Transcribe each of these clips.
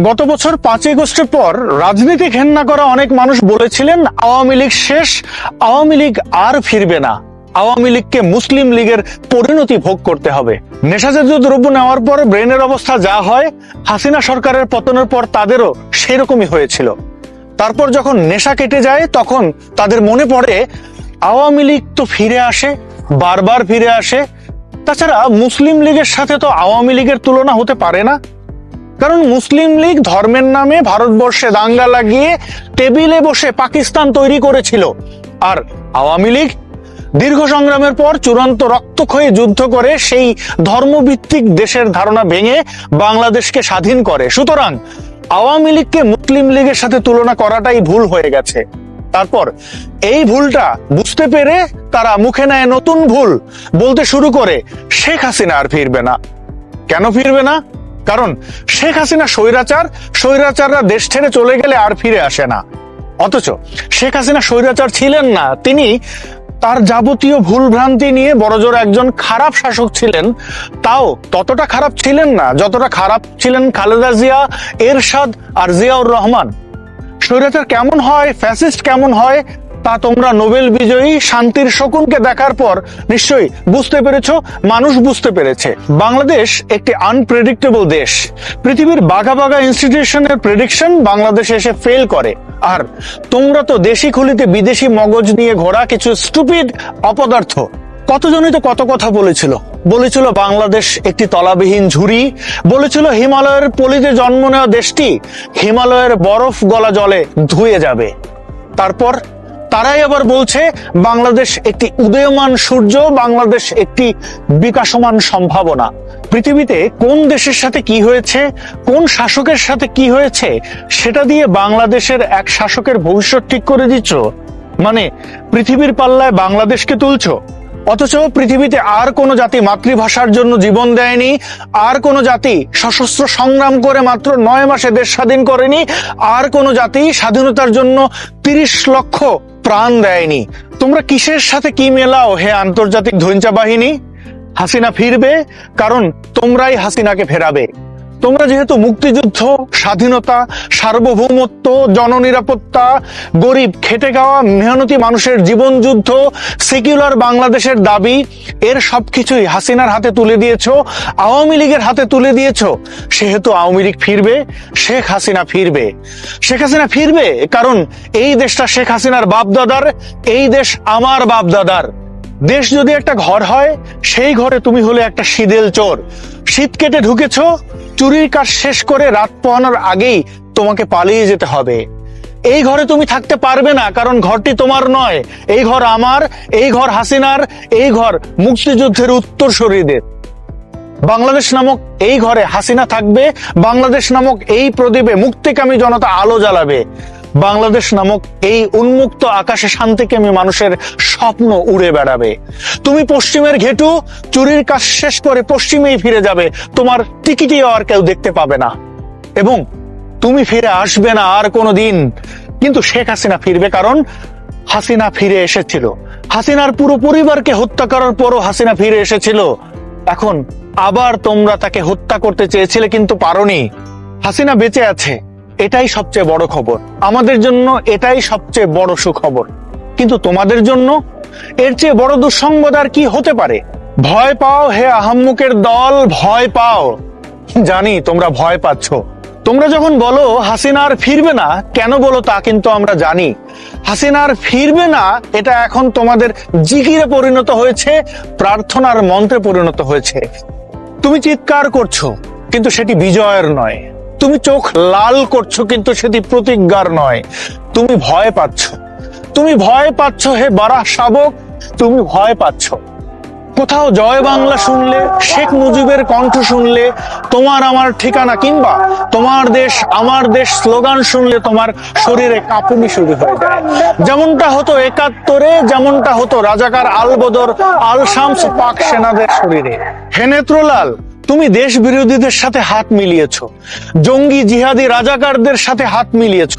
গত বছর 5ই আগস্টের পর রাজনীতি ঘেন্না করা অনেক মানুষ বলেছিলেন আওয়ামী লীগ শেষ, আওয়ামী লীগ আর ফিরবে না, আওয়ামী লীগকে মুসলিম লীগের পরিণতি ভোগ করতে হবে। নেশাজাতীয় দ্রব্য নেওয়ার পর ব্রেনের অবস্থা যা হয়, হাসিনা সরকারের পতনের পর তাদেরও সেরকমই হয়েছিল। তারপর যখন নেশা কেটে যায় তখন তাদের মনে পড়ে আওয়ামী লীগ তো ফিরে আসে, বারবার ফিরে আসে। তাছাড়া মুসলিম লীগের সাথে তো আওয়ামী লীগের তুলনা হতে পারে না, কারণ মুসলিম লীগ ধর্মের নামে ভারতবর্ষে দাঙ্গা লাগিয়ে টেবিলে বসে পাকিস্তান তৈরি করেছিল, আর আওয়ামী লীগ দীর্ঘ সংগ্রামের পর চূড়ান্ত রক্তক্ষয়ী যুদ্ধ করে সেই ধর্মভিত্তিক দেশের ধারণা ভেঙে বাংলাদেশকে স্বাধীন করে। সুতরাং আওয়ামী লীগকে মুসলিম লীগের সাথে তুলনা করাটাই ভুল হয়ে গেছে। তারপর এই ভুলটা বুঝতে পেরে তারা মুখে নেয় নতুন ভুল, বলতে শুরু করে শেখ হাসিনা আর ফিরবে না। কেন ফিরবে না? কারণ শেখ হাসিনা স্বৈরাচার, স্বৈরাচাররা দেশ ছেড়ে চলে গেলে আর ফিরে আসে না। অথচ শেখ হাসিনা স্বৈরাচার ছিলেন না, তিনি তার যাবতীয় ভুল ভ্রান্তি নিয়ে বড়জোর একজন খারাপ শাসক ছিলেন। তাও ততটা খারাপ ছিলেন না যতটা খারাপ ছিলেন খালেদা জিয়া, এরশাদ আর জিয়াউর রহমান। স্বৈরাচার কেমন হয়, ফ্যাসিস্ট কেমন হয়, তা তোমরা নোবেল বিজয়ী শান্তির শকুনকে দেখার পর নিশ্চয়ই বুঝতে পেরেছ, মানুষ বুঝতে পেরেছে। বাংলাদেশ একটি আনপ্রেডিক্টেবল দেশ। পৃথিবীর বাঘা বাঘা ইনস্টিটিউশনের প্রেডিকশন বাংলাদেশে এসে ফেল করে, আর তোমরা তো দেশি খুলিতে বিদেশি মগজ নিয়ে ঘোরা কিছু স্টুপিড অপদার্থ। কতজনই তো কত কথা বলেছিল বাংলাদেশ একটি তলাবিহীন ঝুড়ি, বলেছিল হিমালয়ের পলিতে জন্ম নেওয়া দেশটি হিমালয়ের বরফ গলা জলে ধুয়ে যাবে। তারপর তারাই আবার বলছে বাংলাদেশ একটি উদীয়মান সূর্য, বাংলাদেশ একটি বিকাশমান সম্ভাবনা। পৃথিবীতে কোন দেশের সাথে কি হয়েছে, কোন শাসকের সাথে কি হয়েছে, সেটা দিয়ে বাংলাদেশের এক শাসকের ভবিষ্যৎ ঠিক করে দিচ্ছ, মানে পৃথিবীর পাল্লায় বাংলাদেশকে তুলছ। অথচ পৃথিবীতে আর কোন জাতি মাতৃভাষার জন্য জীবন দেয়নি, আর কোন জাতি সশস্ত্র সংগ্রাম করে মাত্র 9 মাসে দেশ স্বাধীন করেনি, আর কোন জাতি স্বাধীনতার জন্য 30 লক্ষ প্রাণ দেয়নি। তোমরা কিসের সাথে কি মেলাও হে আন্তর্জাতিক ধৈঞ্চা বাহিনী? হাসিনা ফিরবে কারণ তোমরাই হাসিনাকে ফেরাবে। তোমরা যেহেতু মুক্তিযুদ্ধ, স্বাধীনতা, সার্বভৌমত্ব, জননিরাপত্তা, গরিব খেটে খাওয়া মেহনতি মানুষের জীবন যুদ্ধ, সেকুলার বাংলাদেশের দাবি, এর সবকিছুই হাসিনার হাতে তুলে দিয়েছো, আওয়ামী লীগের হাতে তুলে দিয়েছো। সেহেতু আওয়ামী লীগ ফিরবে, শেখ হাসিনা ফিরবে। শেখ হাসিনা ফিরবে কারণ এই দেশটা শেখ হাসিনার বাপদাদার, এই দেশ আমার বাপদাদার। দেশ যদি একটা ঘর হয়, সেই ঘরে তুমি হলে একটা শীদেল চোর। শীত কেটে ঢুকেছ, চুরির কাজ শেষ করে রাত পোহানোর আগেই তোমাকে পালিয়ে যেতে হবে। এই ঘরে তুমি থাকতে পারবে না, কারণ ঘরটি তোমার নয়, এই ঘর আমার, এই ঘর হাসিনার, এই ঘর মুক্তিযুদ্ধের উত্তরসূরিদের। বাংলাদেশ নামক এই ঘরে হাসিনা থাকবে, বাংলাদেশ নামক এই প্রদীপে মুক্তিকামী জনতা আলো জ্বালাবে, বাংলাদেশ নামক এই উন্মুক্ত আকাশে শান্তিকামী মানুষের স্বপ্ন উড়ে বেড়াবে। তুমি পশ্চিমের ঘেটু, চুরির কাজ শেষ করে পশ্চিমেই ফিরে যাবে, তোমার টিকিটিও আর কেউ দেখতে পাবে না, এবং তুমি ফিরে আসবে না আর কোনোদিন। কিন্তু শেখ হাসিনা ফিরবে কারণ হাসিনা ফিরে এসেছিল। হাসিনার পুরো পরিবারকে হত্যা করার পরও হাসিনা ফিরে এসেছিল। এখন আবার তোমরা তাকে হত্যা করতে চেয়েছিলে কিন্তু পারোনি। হাসিনা বেঁচে আছে, এটাই সবচেয়ে বড় খবর। আমাদের জন্য এটাই সবচেয়ে বড় সুখবর, কিন্তু তোমাদের জন্য এর চেয়ে বড় দুঃসংবাদ আর কি হতে পারে? ভয় পাও হে আহাম্মুকের দল, ভয় পাও। জানি তোমরা ভয় পাচ্ছ। তোমরা যখন বলো হাসিনা আর ফিরবে না, কেন বলো তা কিন্তু আমরা জানি। হাসিনা আর ফিরবে না এটা এখন তোমাদের জিকিরে পরিণত হয়েছে, প্রার্থনার মন্ত্রে পরিণত হয়েছে। তুমি চিৎকার করছো কিন্তু সেটি বিজয়ের নয়, তুমি চোখ লাল করছো কিন্তু সেটি প্রতিজ্ঞার নয়। তুমি ভয় পাচ্ছ, তুমি ভয় পাচ্ছ হে বারাহ শাবক, তুমি ভয় পাচ্ছ। কোথাও জয় বাংলা শুনলে, শেখ মুজিবের কণ্ঠ শুনলে, তোমার আমার ঠিকানা কিংবা তোমার দেশ আমার দেশ স্লোগান শুনলে তোমার শরীরে কাঁপুনি শুরু হয়ে যায়। যেমনটা হতো 71-এ, যেমনটা হতো রাজাকার আলবদর আল শামস পাক সেনাদের শরীরে। হে নেত্রলাল, তুমি দেশ বিরোধীদের সাথে হাত মিলিয়েছ, জঙ্গি জিহাদি রাজাকারদের সাথে হাত মিলিয়েছ।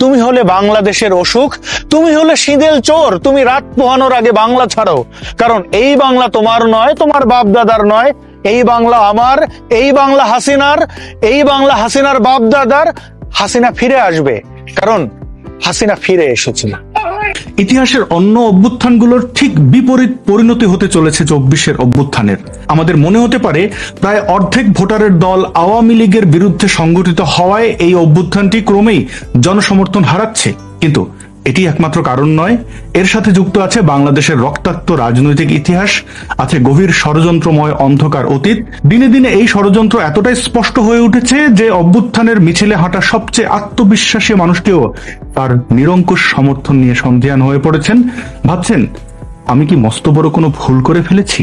তুমি হলে বাংলাদেশের অসুখ, তুমি হলে শীদেল চোর। তুমি রাত পোহানোর আগে বাংলা ছাড়ো, কারণ এই বাংলা তোমার নয়, তোমার বাপ দাদার নয়, এই বাংলা আমার, এই বাংলা হাসিনার, এই বাংলা হাসিনার বাপ দাদার। হাসিনা ফিরে আসবে, কারণ হাসিনা ফিরে এসেছিল। ইতিহাসের অন্য অভ্যুত্থানগুলোর ঠিক বিপরীত পরিণতি হতে চলেছে 24-এর অভ্যুত্থানের। আমাদের মনে হতে পারে প্রায় অর্ধেক ভোটারের দল আওয়ামী লীগের বিরুদ্ধে সংগঠিত হওয়ায় এই অভ্যুত্থানটি ক্রমেই জনসমর্থন হারাচ্ছে, কিন্তু এটি একমাত্র কারণ নয়। এর সাথে যুক্ত আছে বাংলাদেশের রক্তাক্ত রাজনৈতিক ইতিহাস, আছে গভীর ষড়যন্ত্রময় অন্ধকার অতীত। দিনে দিনে এই ষড়যন্ত্র এতটাই স্পষ্ট হয়ে উঠেছে যে অভ্যুত্থানের মিছিলে হাঁটা সবচেয়ে আত্মবিশ্বাসী মানুষটিও তার নিরঙ্কুশ সমর্থন নিয়ে সন্দিহান হয়ে পড়েছেন। ভাবছেন, আমি কি মস্ত বড় কোনো ভুল করে ফেলেছি?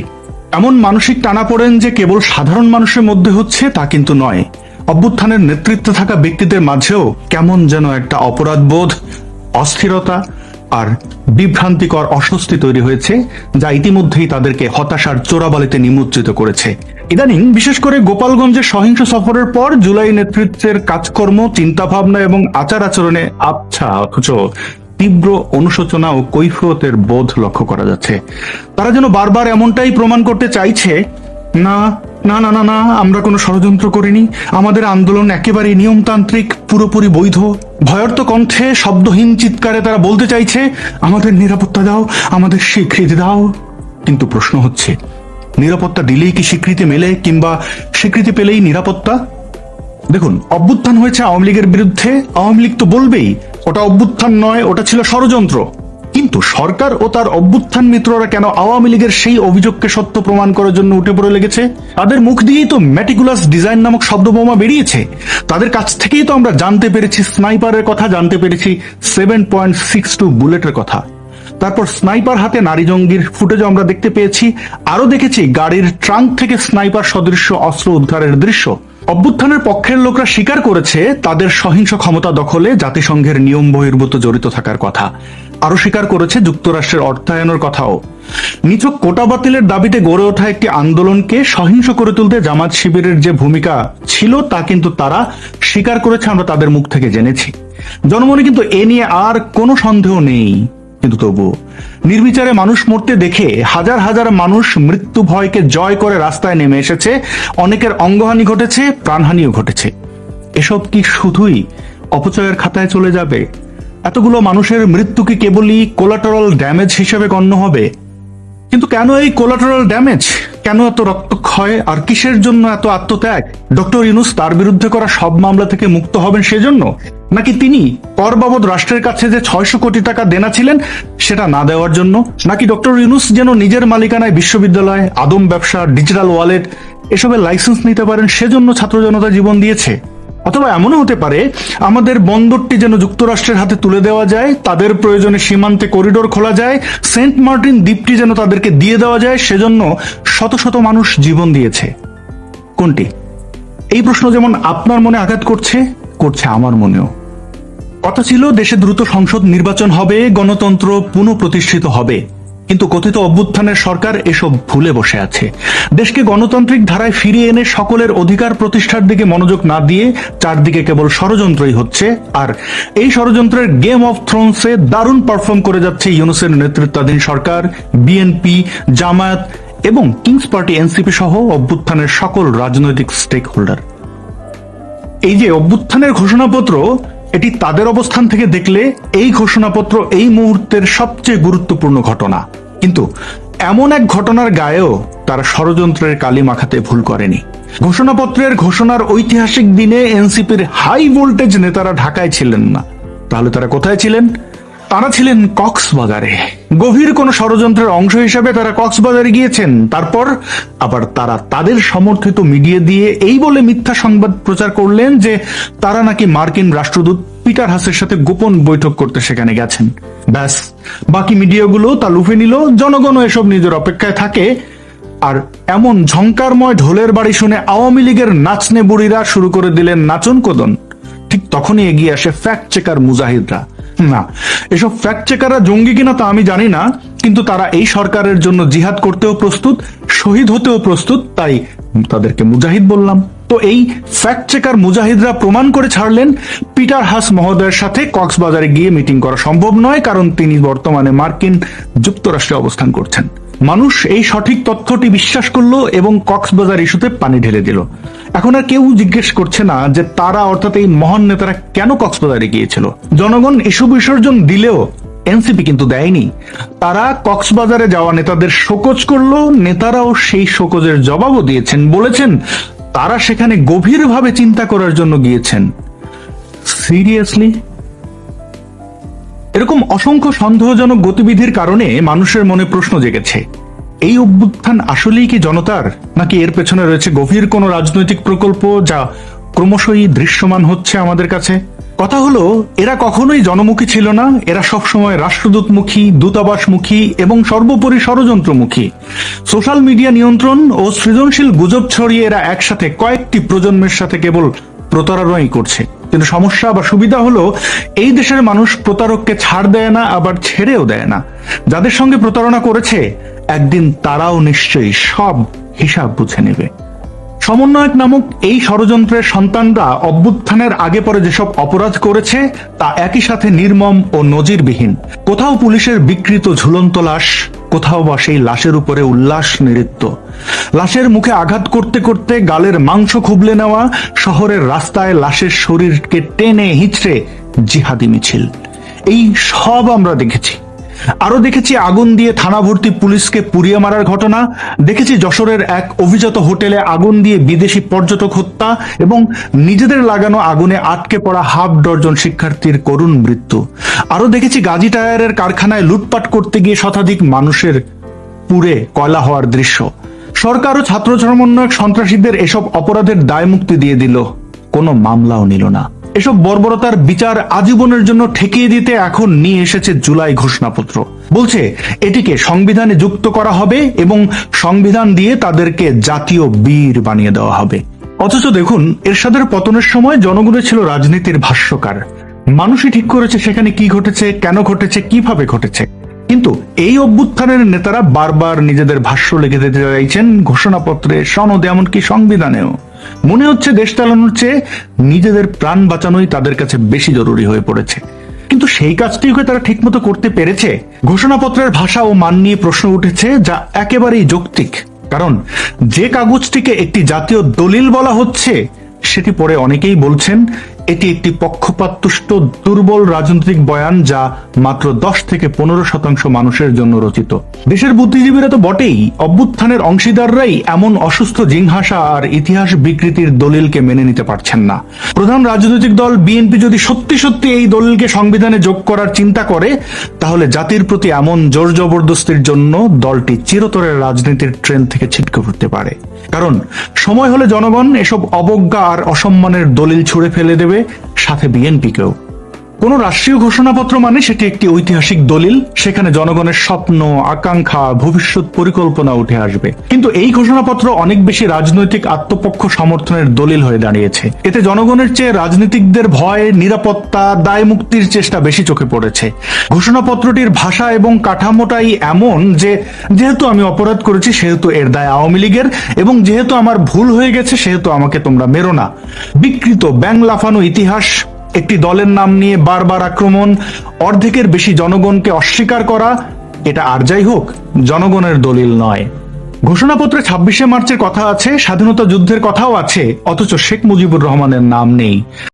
এমন মানসিক টানাপোড়েন যে কেবল সাধারণ মানুষের মধ্যে হচ্ছে তা কিন্তু নয়। অভ্যুত্থানের নেতৃত্বে থাকা ব্যক্তিদের মাঝেও কেমন যেন একটা অপরাধবোধ, অস্থিরতা আর বিভ্রান্তিকর অস্বস্তি তৈরি হয়েছে, যা ইতিমধ্যেই তাদেরকে হতাশার চোরাবালিতে নিমজ্জিত করেছে। ইদানিং বিশেষ করে গোপালগঞ্জের সহিংস সফরের পর জুলাই নেতৃত্বের কাজকর্ম, চিন্তাভাবনা এবং আচার আচরণে আবছা অথচ তীব্র অনুশোচনা ও কৈফিয়তের বোধ লক্ষ্য করা যাচ্ছে। তারা যেন বারবার এমনটাই প্রমাণ করতে চাইছে, না না না না না, আমরা কোনো ষড়যন্ত্র করিনি, আমাদের আন্দোলন একেবারেই নিয়মতান্ত্রিক, পুরোপুরি বৈধ। ভয়ার্ত কণ্ঠে, শব্দহীন চিৎকারে তারা বলতে চাইছে, আমাদের নিরাপত্তা দাও, আমাদের স্বীকৃতি দাও। কিন্তু প্রশ্ন হচ্ছে, নিরাপত্তা দিলেই কি স্বীকৃতি মেলে, কিংবা স্বীকৃতি পেলেই নিরাপত্তা? দেখুন, অভ্যুত্থান হয়েছে আওয়ামী লীগের বিরুদ্ধে, আওয়ামী লীগ তো বলবেই ওটা অভ্যুত্থান নয়, ওটা ছিল ষড়যন্ত্র। কিন্তু সরকার ও তার অভ্যুত্থান মিত্ররা কেন আওয়ামী লীগের সেই অভিযোগকে সত্য প্রমাণ করার জন্য উঠে পড়ে লেগেছে? তাদের মুখ দিয়েই তো ম্যাটিকুলাস ডিজাইন নামক শব্দবোমা বেরিয়েছে। তাদের কাছ থেকেই তো আমরা জানতে পেরেছি স্নাইপারের কথা, জানতে পেরেছি 7.62 বুলেটের কথা। তারপর স্নাইপার হাতে নারী জঙ্গির ফুটেজও আমরা দেখতে পেয়েছি। আরো দেখেছি গাড়ির ট্রাঙ্ক থেকে স্নাইপার সদৃশ্য অস্ত্র উদ্ধারের দৃশ্য। অভ্যুত্থানের পক্ষের লোকরা স্বীকার করেছে তাদের সহিংস ক্ষমতা দখলে জাতিসংঘের নিয়ম বহির্ভূত জড়িত থাকার কথা। আরো স্বীকার করেছে যুক্তরাষ্ট্রের অর্থায়নের কথাও। নিছক কোটা বাতিলের দাবিতে গড়ে ওঠা একটি আন্দোলনকে সহিংস করে তুলতে জামাত শিবিরের যে ভূমিকা ছিল তা কিন্তু তারা স্বীকার করেছে, আমরা তাদের মুখ থেকে জেনেছি। জনমনে কিন্তু এ নিয়ে আর কোনো সন্দেহ নেই। কিন্তু তবু নির্বিচারে মানুষ মরতে দেখে হাজার হাজার মানুষ মৃত্যু ভয়কে জয় করে রাস্তায় নেমে এসেছে। অনেকের অঙ্গহানি ঘটেছে, প্রাণহানিও ঘটেছে। এসব কি শুধুই অপচয়ের খাতায় চলে যাবে? এতগুলো মানুষের মৃত্যু কি কেবলই কোলাটারাল ড্যামেজ হিসেবে গণ্য হবে? কিন্তু কেন এই কোলাটারাল ড্যামেজ? কেন এত রক্তক্ষয়? আর কিসের জন্য এত আত্মত্যাগ? ডক্টর ইউনূস তার বিরুদ্ধে করা সব মামলা থেকে মুক্ত হবেন সেজন্য, নাকি তিনি কর বাবদ রাষ্ট্রের কাছে যে 600 কোটি টাকা দেনা ছিলেন সেটা না দেওয়ার জন্য? নাকি ডক্টর ইউনূস যেন নিজের মালিকানায় বিশ্ববিদ্যালয়, আদম ব্যবসা, ডিজিটাল ওয়ালেট এসবের লাইসেন্স নিতে পারেন সেজন্য ছাত্র জনতা জীবন দিয়েছে? অথবা এমনও হতে পারে আমাদের বন্দরটি যেন যুক্তরাষ্ট্রের হাতে তুলে দেওয়া যায়, তাদের প্রয়োজনে সীমান্তে করিডোর খোলা যায়, সেন্ট মার্টিন দ্বীপটি যেন তাদেরকে দিয়ে দেওয়া যায়, সেজন্য শত শত মানুষ জীবন দিয়েছে। কোনটি? এই প্রশ্ন যেমন আপনার মনে আঘাত করছে, করছে আমার মনেও। কথা ছিল দেশে দ্রুত সংসদ নির্বাচন হবে, গণতন্ত্র পুনঃপ্রতিষ্ঠিত হবে। কিন্তু কথিত অভ্যুত্থানের সরকার এসব ভুলে বসে আছে। দেশকে গণতান্ত্রিক ধারায় ফিরিয়ে এনে সকলের অধিকার প্রতিষ্ঠার দিকে মনোযোগ না দিয়ে চারদিকে কেবল ষড়যন্ত্রই হচ্ছে। আর এই ষড়যন্ত্রের গেম অফ থ্রোনসে দারুণ পারফর্ম করে যাচ্ছে ইউনূসের নেতৃত্বাধীন সরকার, বিএনপি, জামায়াত এবং কিংস পার্টি এনসিপি সহ অভ্যুত্থানের সকল রাজনৈতিক স্টেক হোল্ডার। এই যে অভ্যুত্থানের ঘোষণাপত্র, এটি তাদের অবস্থান থেকে দেখলে এই ঘোষণাপত্র এই মুহূর্তের সবচেয়ে গুরুত্বপূর্ণ ঘটনা। কিন্তু এমন এক ঘটনার গায়েও তারা ষড়যন্ত্রের কালি মাখাতে ভুল করেনি। ঘোষণাপত্রের ঘোষণার ঐতিহাসিক দিনে এনসিপির হাই ভোল্টেজ নেতারা ঢাকায় ছিলেন না। তাহলে তারা কোথায় ছিলেন? তারা ছিলেন কক্সবাজারে। গভীর কোন ষড়যন্ত্রের অংশ হিসেবে তারা কক্সবাজারে গিয়েছেন। তারপর আবার তারা তাদের সমর্থিত মিডিয়া দিয়ে এই বলে মিথ্যা সংবাদ প্রচার করলেন যে তারা নাকি মার্কিন রাষ্ট্রদূত পিটার হাসের সাথে গোপন বৈঠক করতে সেখানে গেছেন। ব্যাস, বাকি মিডিয়াগুলো তা লুফে নিল। জনগণও এসব নিজের অপেক্ষায় থাকে। আর এমন ঝংকারময় ঢোলের বাড়ি শুনে আওয়ামী লীগের নাচনে বুড়িরা শুরু করে দিলেন নাচন কোদন। ঠিক তখনই এগিয়ে আসে ফ্যাক্ট চেকার মুজাহিদরা। না, এসব ফ্যাক্ট চেকাররা জঙ্গি কিনা তা আমি জানি না, কিন্তু তারা এই সরকারের জন্য জিহাদ করতেও প্রস্তুত, শহীদ হতেও প্রস্তুত, তাই তাদেরকে মুজাহিদ বললাম। তো এই ফ্যাক্ট চেকার মুজাহিদরা প্রমাণ করে ছাড়লেন পিটার হাস মহোদয়ের সাথে কক্সবাজারে গিয়ে মিটিং করা সম্ভব নয়, কারণ তিনি বর্তমানে মার্কিন যুক্তরাষ্ট্রে অবস্থান করছেন। মানুষ এই সঠিক তথ্যটি বিশ্বাস করলো এবং কক্সবাজার ইস্যুতে পানি ঢেলে দিল। এখন আর কেউ জিজ্ঞেস করছে না যে তারা অর্থাৎ এই মহান নেতারা কেন কক্সবাজারে গিয়েছিল। জনগণ ইস্যু বিসর্জন দিলেও এনসিপি কিন্তু দেয়নি। তারা কক্সবাজারে যাওয়া নেতাদের শোকজ করলো, নেতারাও সেই শোকজের জবাবও দিয়েছেন, বলেছেন তারা সেখানে গভীরভাবে চিন্তা করার জন্য গিয়েছেন। সিরিয়াসলি? এরকম অসংখ্য সন্দেহজনক গতিবিধির কারণে মানুষের মনে প্রশ্ন জেগেছে, এই অভ্যুত্থান আসলেই কি জনতার, নাকি এর পেছনে রয়েছে গভীর কোনো রাজনৈতিক প্রকল্প যা ক্রমশই দৃশ্যমান হচ্ছে আমাদের কাছে? কথা হলো, এরা কখনোই জনমুখী ছিল না, এরা সবসময় রাষ্ট্রদূতমুখী, দূতাবাসমুখী এবং সর্বোপরি ষড়যন্ত্রমুখী। সোশ্যাল মিডিয়া নিয়ন্ত্রণ ও সৃজনশীল গুজব ছড়িয়ে এরা একসাথে কয়েকটি প্রজন্মের সাথে কেবল প্রতারণাই করছে। কিন্তু সমস্যা বা সুবিধা হলো, এই দেশের মানুষ প্রতারককে ছাড় দেয় না, আবার ছেড়েও দেয় না। যাদের সঙ্গে প্রতারণা করেছে একদিন তারাও নিশ্চয়ই সব হিসাব বুঝে নেবে। সমন্বয়ক নামক এই ষড়যন্ত্রের সন্তানরা অভ্যুত্থানের আগে পরে যেসব অপরাধ করেছে তা একই সাথে নির্মম ও নজিরবিহীন। কোথাও পুলিশের বিকৃত ঝুলন্ত লাশ, কোথাও বা সেই লাশের উপরে উল্লাস নৃত্য, লাশের মুখে আঘাত করতে করতে গালের মাংস খুবলে নেওয়া, শহরের রাস্তায় লাশের শরীরকে টেনে হিঁচড়ে জিহাদি মিছিল, এই সব আমরা দেখেছি। আরো দেখেছি আগুন দিয়ে থানা ভর্তি পুলিশকে পুড়িয়ে মারার ঘটনা, দেখেছি যশোরের এক অভিজাত হোটেলে আগুন দিয়ে বিদেশি পর্যটক হত্যা এবং নিজেদের লাগানো আগুনে আটকে পড়া হাফ ডজন শিক্ষার্থীর করুণ মৃত্যু। আরো দেখেছি গাজী টায়ারের কারখানায় লুটপাট করতে গিয়ে শতাধিক মানুষের পুড়ে কয়লা হওয়ার দৃশ্য। সরকার ও ছাত্র সমন্বয়ক সন্ত্রাসীদের এসব অপরাধের দায় মুক্তি দিয়ে দিল, কোনো মামলাও নিল না। এসব বর্বরতার বিচার আজীবনের জন্য ঠেকিয়ে দিতে এখন নিয়ে এসেছে জুলাই ঘোষণাপত্র। বলছে এটিকে সংবিধানে যুক্ত করা হবে এবং সংবিধান দিয়ে তাদেরকে জাতীয় বীর বানিয়ে দেওয়া হবে। অথচ দেখুন, এরশাদের পতনের সময় জনগণের ছিল রাজনীতির ভাষ্যকার। মানুষই ঠিক করেছে সেখানে কি ঘটেছে, কেন ঘটেছে, কিভাবে ঘটেছে। কিন্তু এই অভ্যুত্থানের নেতারা বারবার নিজেদের ভাষ্য লিখে দিতে চাইছেন ঘোষণাপত্রে, সনদে, এমনকি সংবিধানেও। মনে হচ্ছে দেশ চালানোর চেয়ে নিজেদের প্রাণ বাঁচানোই তাদের কাছে বেশি জরুরি হয়ে পড়েছে। কিন্তু সেই কাজটিকে তারা ঠিকমতো করতে পেরেছে? ঘোষণাপত্রের ভাষা ও মান নিয়ে প্রশ্ন উঠেছে, যা একেবারেই যৌক্তিক। কারণ যে কাগজটিকে একটি জাতীয় দলিল বলা হচ্ছে, সেটি পরে অনেকেই বলছেন এটি একটি পক্ষপাতদুষ্ট দুর্বল রাজনৈতিক বয়ান, যা মাত্র 10 থেকে 15% মানুষের জন্য রচিত। দেশের বুদ্ধিজীবীরা তো বটেই, অভ্যুত্থানের অংশীদাররাই এমন অসুস্থ জিঙ্ঘাসা আর ইতিহাস বিকৃতির দলিলকে মেনে নিতে পারছেন না। প্রধান রাজনৈতিক দল বিএনপি যদি সত্যি সত্যি এই দলিলকে সংবিধানে যোগ করার চিন্তা করে, তাহলে জাতির প্রতি এমন জোর জবরদস্তির জন্য দলটি চিরতরের রাজনীতির ট্রেন থেকে ছিটকে পড়তে পারে। কারণ সময় হলে জনগণ এসব অবজ্ঞা আর অসম্মানের দলিল ছুঁড়ে ফেলে দেবে, সাথে বিএনপিকেও। কোন রাষ্ট্রীয় ঘোষণাপত্র মানে সেটি একটি ঐতিহাসিক দলিল, সেখানে জনগণের স্বপ্ন, আকাঙ্ক্ষা, ভবিষ্যৎ পরিকল্পনা উঠে আসবে। কিন্তু এই ঘোষণাপত্র অনেক বেশি রাজনৈতিক আত্মপক্ষ সমর্থনের দলিল হয়ে দাঁড়িয়েছে। এতে জনগণের চেয়ে রাজনীতিকদের ভয়, নিরাপত্তা, দায় মুক্তির চেষ্টা বেশি চোখে পড়েছে। ঘোষণাপত্রটির ভাষা এবং কাঠামোটাই এমন যে, যেহেতু আমি অপরাধ করেছি সেহেতু এর দায় আওয়ামী লীগের, এবং যেহেতু আমার ভুল হয়ে গেছে সেহেতু আমাকে তোমরা মেরো না। বিকৃত ব্যাং লাফানো ইতিহাস, একটি দলের নাম নিয়ে বারবার আক্রমণ, অর্ধেকের বেশি জনগণকে অস্বীকার করা, এটা আর যাই হোক জনগণের দলিল নয়। ঘোষণাপত্রে 26শে মার্চের কথা আছে, স্বাধীনতা যুদ্ধের কথাও আছে, অথচ শেখ মুজিবুর রহমানের নাম নেই।